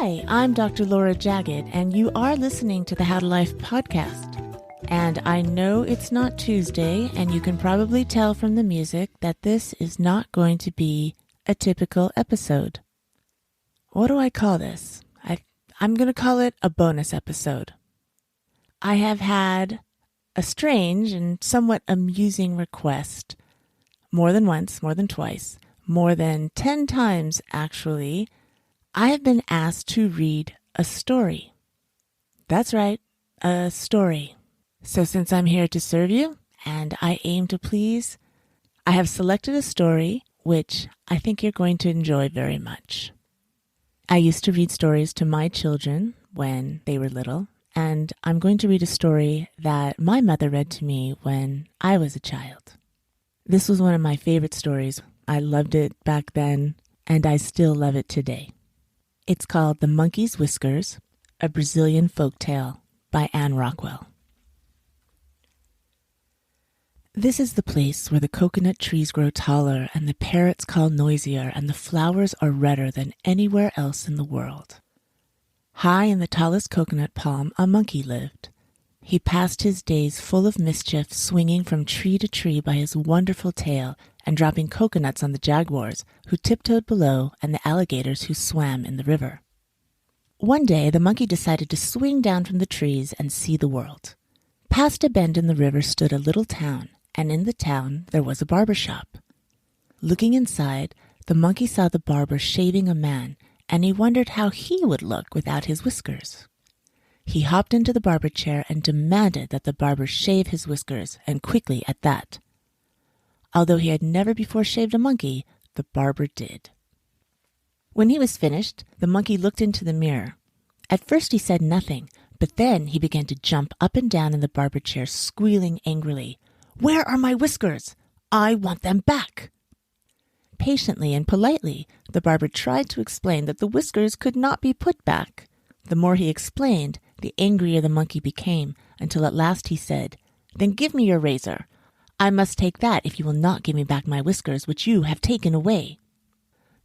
Hi, I'm Dr. Laura Jagged, and you are listening to the How to Life podcast. And I know it's not Tuesday, and you can probably tell from the music that this is not going to be a typical episode. What do I call this? I'm going to call it a bonus episode. I have had a strange and somewhat amusing request more than once, more than twice, more than 10 times actually. I have been asked to read a story. That's right, a story. So since I'm here to serve you and I aim to please, I have selected a story which I think you're going to enjoy very much. I used to read stories to my children when they were little, and I'm going to read a story that my mother read to me when I was a child. This was one of my favorite stories. I loved it back then, and I still love it today. It's called The Monkey's Whiskers, a Brazilian Folktale by Anne Rockwell. This is the place where the coconut trees grow taller and the parrots call noisier and the flowers are redder than anywhere else in the world. High in the tallest coconut palm, a monkey lived. He passed his days full of mischief, swinging from tree to tree by his wonderful tail and dropping coconuts on the jaguars who tiptoed below and the alligators who swam in the river. One day, the monkey decided to swing down from the trees and see the world. Past a bend in the river stood a little town, and in the town there was a barber shop. Looking inside, the monkey saw the barber shaving a man, and he wondered how he would look without his whiskers. He hopped into the barber chair and demanded that the barber shave his whiskers, and quickly at that. Although he had never before shaved a monkey, the barber did. When he was finished, the monkey looked into the mirror. At first he said nothing, but then he began to jump up and down in the barber chair, squealing angrily, "Where are my whiskers? I want them back!" Patiently and politely, the barber tried to explain that the whiskers could not be put back. The more he explained, the angrier the monkey became, until at last he said, "Then give me your razor. I must take that if you will not give me back my whiskers, which you have taken away."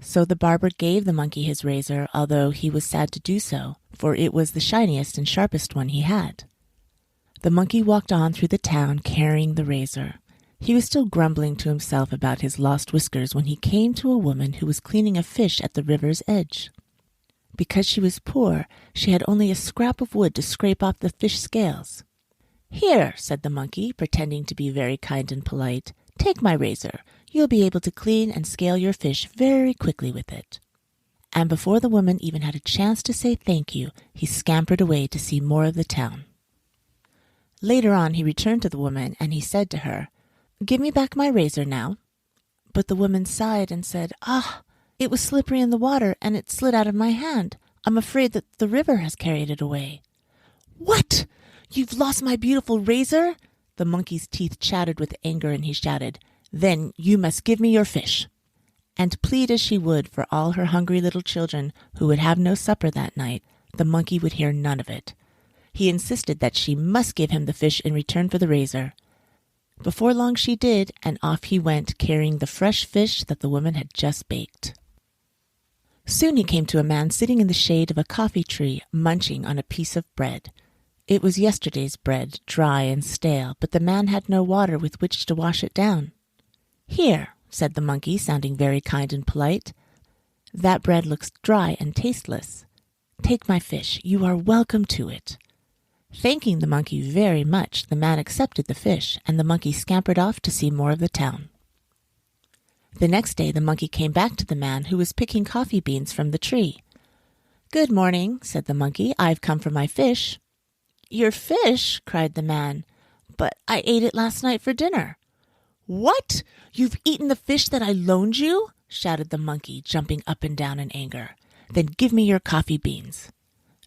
So the barber gave the monkey his razor, although he was sad to do so, for it was the shiniest and sharpest one he had. The monkey walked on through the town carrying the razor. He was still grumbling to himself about his lost whiskers when he came to a woman who was cleaning a fish at the river's edge. Because she was poor, she had only a scrap of wood to scrape off the fish scales. "Here," said the monkey, pretending to be very kind and polite, "take my razor. You'll be able to clean and scale your fish very quickly with it." And before the woman even had a chance to say thank you, he scampered away to see more of the town. Later on, he returned to the woman, and he said to her, "Give me back my razor now." But the woman sighed and said, "Ah, it was slippery in the water, and it slid out of my hand. I'm afraid that the river has carried it away." "What? You've lost my beautiful razor?" The monkey's teeth chattered with anger, and he shouted, "Then you must give me your fish." And plead as she would for all her hungry little children who would have no supper that night, the monkey would hear none of it. He insisted that she must give him the fish in return for the razor. Before long she did, and off he went, carrying the fresh fish that the woman had just baked. Soon he came to a man sitting in the shade of a coffee tree, munching on a piece of bread. It was yesterday's bread, dry and stale, but the man had no water with which to wash it down. "Here," said the monkey, sounding very kind and polite. "That bread looks dry and tasteless. Take my fish. You are welcome to it." Thanking the monkey very much, the man accepted the fish, and the monkey scampered off to see more of the town. The next day the monkey came back to the man, who was picking coffee beans from the tree. "Good morning," said the monkey. "I've come for my fish." "Your fish?" cried the man. "But I ate it last night for dinner." "What? You've eaten the fish that I loaned you?" shouted the monkey, jumping up and down in anger. "Then give me your coffee beans."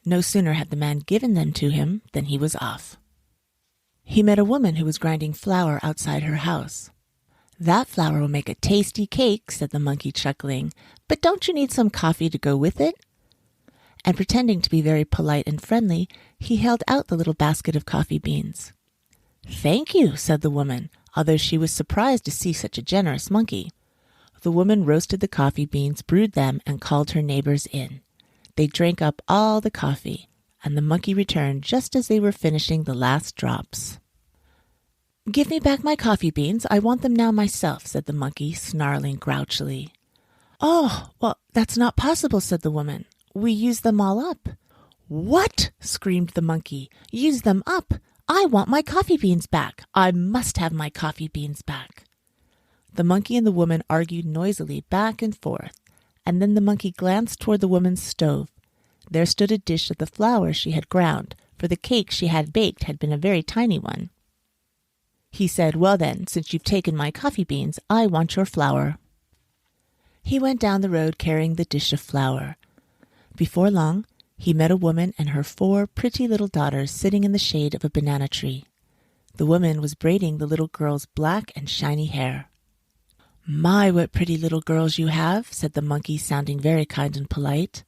No sooner had the man given them to him than he was off. He met a woman who was grinding flour outside her house. "That flour will make a tasty cake," said the monkey, chuckling. "But don't you need some coffee to go with it?" And pretending to be very polite and friendly, he held out the little basket of coffee beans. "Thank you," said the woman, although she was surprised to see such a generous monkey. The woman roasted the coffee beans, brewed them, and called her neighbors in. They drank up all the coffee, and the monkey returned just as they were finishing the last drops. "Give me back my coffee beans. I want them now myself," said the monkey, snarling grouchily. "Oh, well, that's not possible," said the woman. "We used them all up." "What?" screamed the monkey. "Use them up? I want my coffee beans back. I must have my coffee beans back." The monkey and the woman argued noisily back and forth, and then the monkey glanced toward the woman's stove. There stood a dish of the flour she had ground, for the cake she had baked had been a very tiny one. He said, "Well then, since you've taken my coffee beans, I want your flour." He went down the road carrying the dish of flour. Before long, he met a woman and her 4 pretty little daughters sitting in the shade of a banana tree. The woman was braiding the little girls' black and shiny hair. "My, what pretty little girls you have," said the monkey, sounding very kind and polite.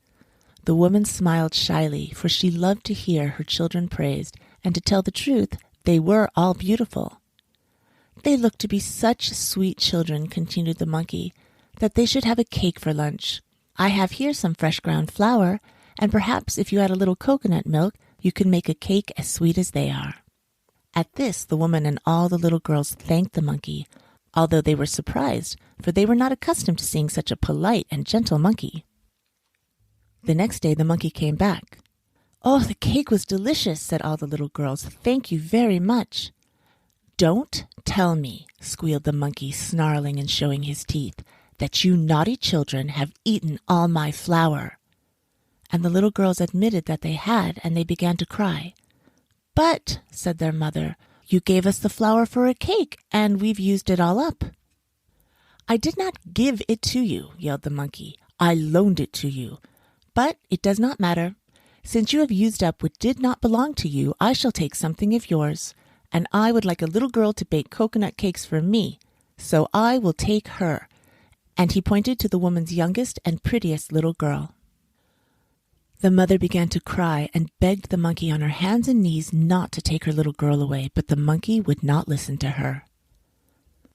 The woman smiled shyly, for she loved to hear her children praised, and to tell the truth, they were all beautiful. "They look to be such sweet children," continued the monkey, "that they should have a cake for lunch. I have here some fresh ground flour, and perhaps if you add a little coconut milk, you can make a cake as sweet as they are." At this, the woman and all the little girls thanked the monkey, although they were surprised, for they were not accustomed to seeing such a polite and gentle monkey. The next day the monkey came back. "Oh, the cake was delicious," said all the little girls. "Thank you very much." "Don't tell me," squealed the monkey, snarling and showing his teeth, "that you naughty children have eaten all my flour." And the little girls admitted that they had, and they began to cry. "But," said their mother, "you gave us the flour for a cake, and we've used it all up." "I did not give it to you," yelled the monkey. "I loaned it to you. But it does not matter. Since you have used up what did not belong to you, I shall take something of yours, and I would like a little girl to bake coconut cakes for me, so I will take her." And he pointed to the woman's youngest and prettiest little girl. The mother began to cry and begged the monkey on her hands and knees not to take her little girl away, but the monkey would not listen to her.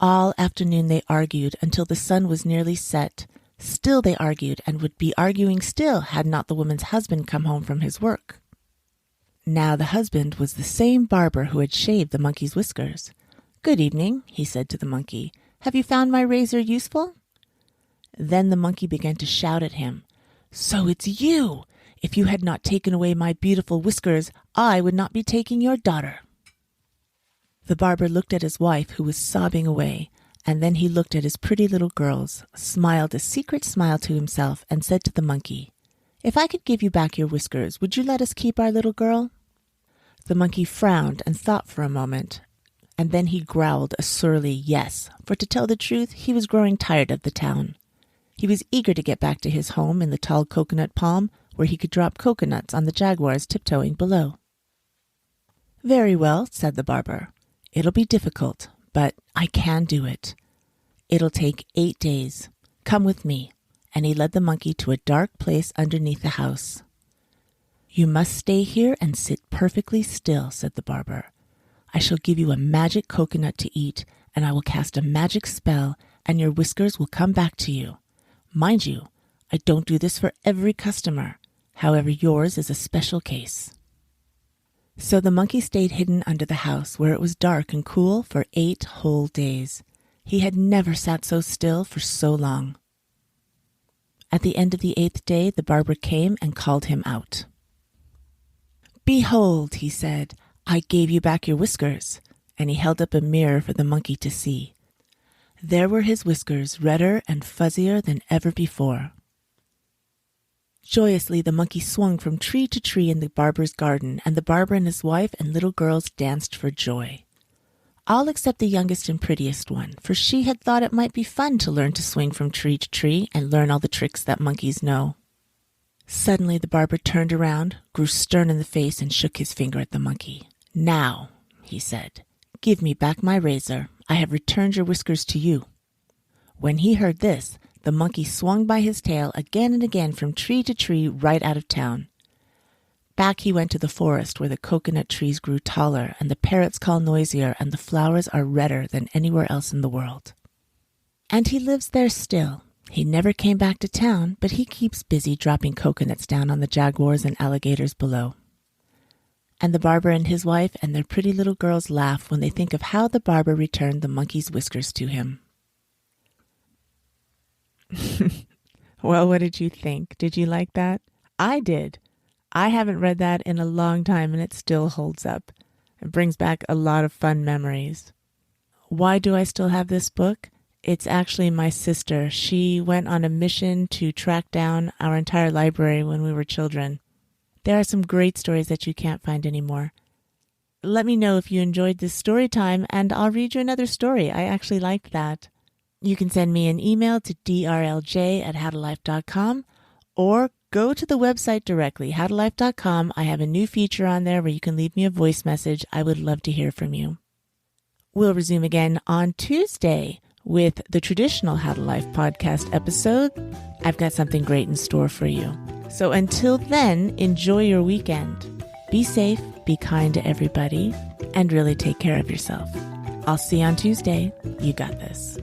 All afternoon they argued until the sun was nearly set. Still they argued, and would be arguing still had not the woman's husband come home from his work. Now the husband was the same barber who had shaved the monkey's whiskers. "Good evening," he said to the monkey. "Have you found my razor useful?" Then the monkey began to shout at him. "So it's you! If you had not taken away my beautiful whiskers, I would not be taking your daughter." The barber looked at his wife, who was sobbing away, and then he looked at his pretty little girls, smiled a secret smile to himself, and said to the monkey, "If I could give you back your whiskers, would you let us keep our little girl?" The monkey frowned and thought for a moment, and then he growled a surly yes, for to tell the truth, he was growing tired of the town. He was eager to get back to his home in the tall coconut palm, where he could drop coconuts on the jaguars tiptoeing below. "Very well," said the barber. "It'll be difficult, but I can do it. It'll take 8 days. Come with me." And he led the monkey to a dark place underneath the house. "You must stay here and sit perfectly still," said the barber. "I shall give you a magic coconut to eat, and I will cast a magic spell, and your whiskers will come back to you. Mind you, I don't do this for every customer. However, yours is a special case." So the monkey stayed hidden under the house, where it was dark and cool, for 8 whole days. He had never sat so still for so long. At the end of the 8th day, the barber came and called him out. "Behold," he said, "I gave you back your whiskers." And he held up a mirror for the monkey to see. There were his whiskers, redder and fuzzier than ever before. Joyously the monkey swung from tree to tree in the barber's garden, and the barber and his wife and little girls danced for joy. All except the youngest and prettiest one, for she had thought it might be fun to learn to swing from tree to tree and learn all the tricks that monkeys know. Suddenly the barber turned around, grew stern in the face, and shook his finger at the monkey. "Now," he said, "give me back my razor. I have returned your whiskers to you." When he heard this, the monkey swung by his tail again and again from tree to tree right out of town. Back he went to the forest where the coconut trees grew taller and the parrots call noisier and the flowers are redder than anywhere else in the world. And he lives there still. He never came back to town, but he keeps busy dropping coconuts down on the jaguars and alligators below. And the barber and his wife and their pretty little girls laugh when they think of how the barber returned the monkey's whiskers to him. Well, what did you think? Did you like that? I did. I haven't read that in a long time and it still holds up. It brings back a lot of fun memories. Why do I still have this book? It's actually my sister. She went on a mission to track down our entire library when we were children. There are some great stories that you can't find anymore. Let me know if you enjoyed this story time and I'll read you another story. I actually liked that. You can send me an email to drlj@howtolife.com or go to the website directly, howtolife.com. I have a new feature on there where you can leave me a voice message. I would love to hear from you. We'll resume again on Tuesday with the traditional How to Life podcast episode. I've got something great in store for you. So until then, enjoy your weekend. Be safe, be kind to everybody, and really take care of yourself. I'll see you on Tuesday. You got this.